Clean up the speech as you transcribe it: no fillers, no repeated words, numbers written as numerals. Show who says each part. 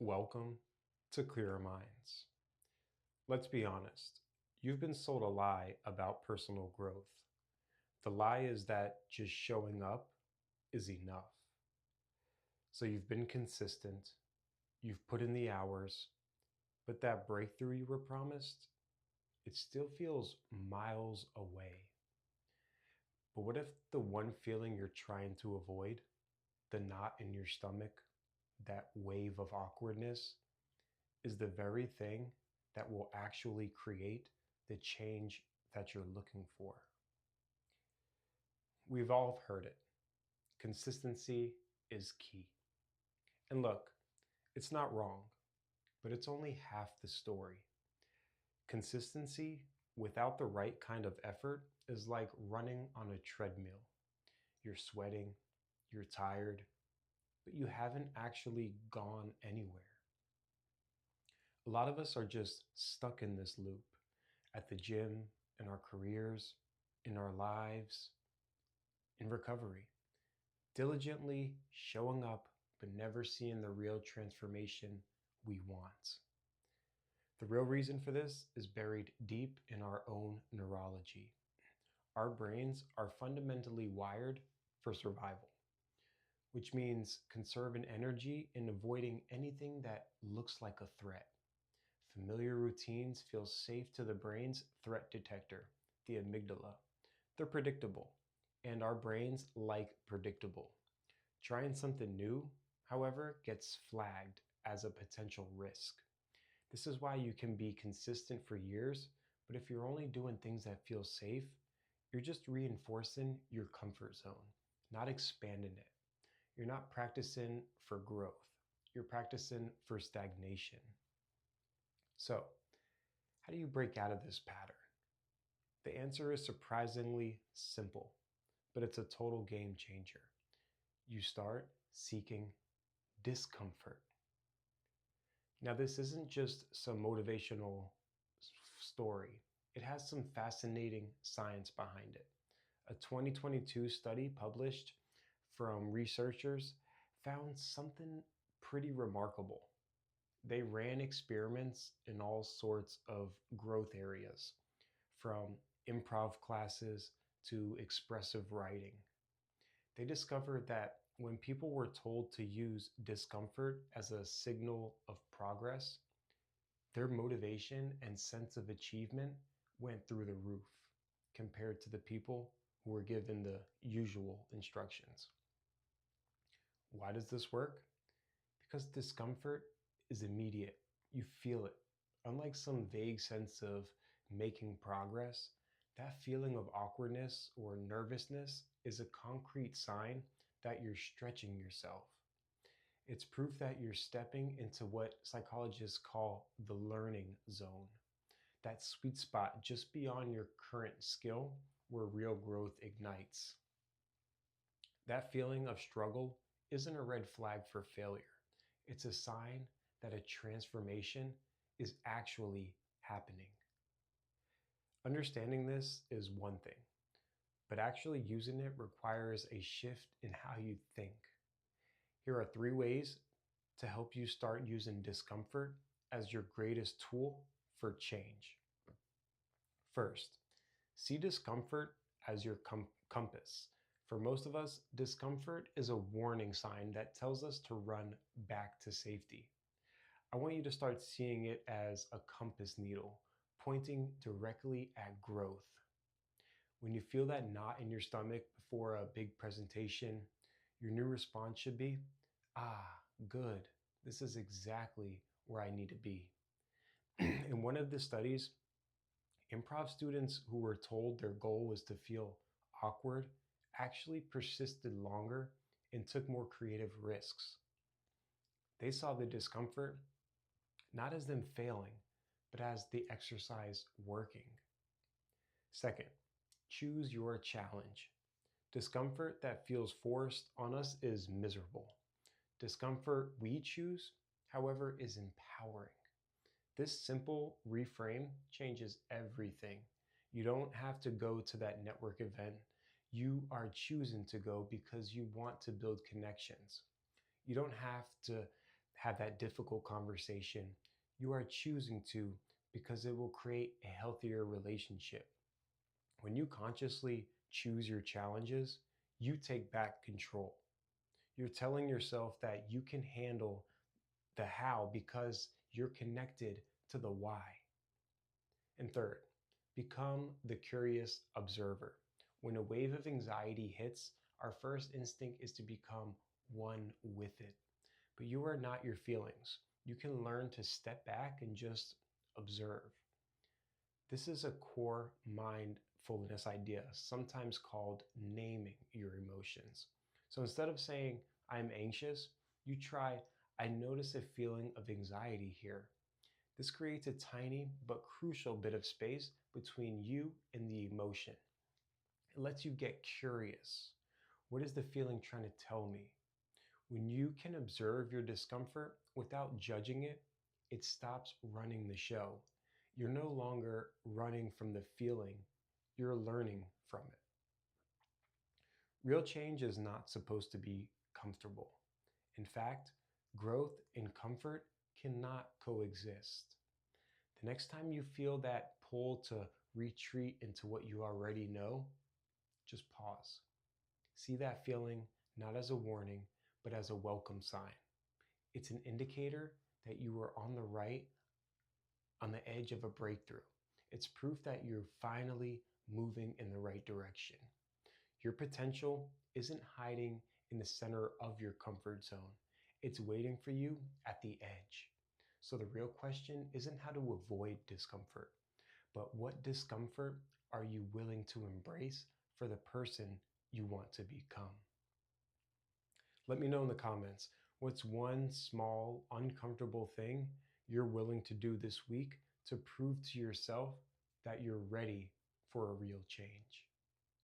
Speaker 1: Welcome to Clearer Minds. Let's be honest, you've been sold a lie about personal growth. The lie is that just showing up is enough. So you've been consistent, you've put in the hours, but that breakthrough you were promised, it still feels miles away. But what if the one feeling you're trying to avoid, the knot in your stomach, that wave of awkwardness, is the very thing that will actually create the change that you're looking for? We've all heard it. Consistency is key. And look, it's not wrong, but it's only half the story. Consistency without the right kind of effort is like running on a treadmill. You're sweating, you're tired, but you haven't actually gone anywhere. A lot of us are just stuck in this loop at the gym, in our careers, in our lives, in recovery, diligently showing up, but never seeing the real transformation we want. The real reason for this is buried deep in our own neurology. Our brains are fundamentally wired for survival, which means conserving energy and avoiding anything that looks like a threat. Familiar routines feel safe to the brain's threat detector, the amygdala. They're predictable, and our brains like predictable. Trying something new, however, gets flagged as a potential risk. This is why you can be consistent for years, but if you're only doing things that feel safe, you're just reinforcing your comfort zone, not expanding it. You're not practicing for growth. You're practicing for stagnation. So, how do you break out of this pattern? The answer is surprisingly simple, but it's a total game changer. You start seeking discomfort. Now, this isn't just some motivational story. It has some fascinating science behind it. A 2022 study published from researchers found something pretty remarkable. They ran experiments in all sorts of growth areas, from improv classes to expressive writing. They discovered that when people were told to use discomfort as a signal of progress, their motivation and sense of achievement went through the roof compared to the people who were given the usual instructions. Why does this work? Because discomfort is immediate. You feel it. Unlike some vague sense of making progress, that feeling of awkwardness or nervousness is a concrete sign that you're stretching yourself. It's proof that you're stepping into what psychologists call the learning zone, that sweet spot just beyond your current skill where real growth ignites. That feeling of struggle isn't a red flag for failure. It's a sign that a transformation is actually happening. Understanding this is one thing, but actually using it requires a shift in how you think. Here are 3 ways to help you start using discomfort as your greatest tool for change. First, see discomfort as your compass. For most of us, discomfort is a warning sign that tells us to run back to safety. I want you to start seeing it as a compass needle pointing directly at growth. When you feel that knot in your stomach before a big presentation, your new response should be, good. This is exactly where I need to be. In one of the studies, improv students who were told their goal was to feel awkward actually persisted longer and took more creative risks. They saw the discomfort not as them failing, but as the exercise working. Second, choose your challenge. Discomfort that feels forced on us is miserable. Discomfort we choose, however, is empowering. This simple reframe changes everything. You don't have to go to that network event. You are choosing to go because you want to build connections. You don't have to have that difficult conversation, you are choosing to because it will create a healthier relationship. When you consciously choose your challenges, you take back control. You're telling yourself that you can handle the how because you're connected to the why. And third, become the curious observer. When a wave of anxiety hits, our first instinct is to become one with it. But you are not your feelings. You can learn to step back and just observe. This is a core mindfulness idea, sometimes called naming your emotions. So instead of saying, I'm anxious, you try, I notice a feeling of anxiety here. This creates a tiny but crucial bit of space between you and the emotion. It lets you get curious. What is the feeling trying to tell me? When you can observe your discomfort without judging it, it stops running the show. You're no longer running from the feeling, you're learning from it. Real change is not supposed to be comfortable. In fact, growth and comfort cannot coexist. The next time you feel that pull to retreat into what you already know, just pause. See that feeling not as a warning, but as a welcome sign. It's an indicator that you are on the right, on the edge of a breakthrough. It's proof that you're finally moving in the right direction. Your potential isn't hiding in the center of your comfort zone. It's waiting for you at the edge. So the real question isn't how to avoid discomfort, but what discomfort are you willing to embrace for the person you want to become? Let me know in the comments, what's one small, uncomfortable thing you're willing to do this week to prove to yourself that you're ready for a real change?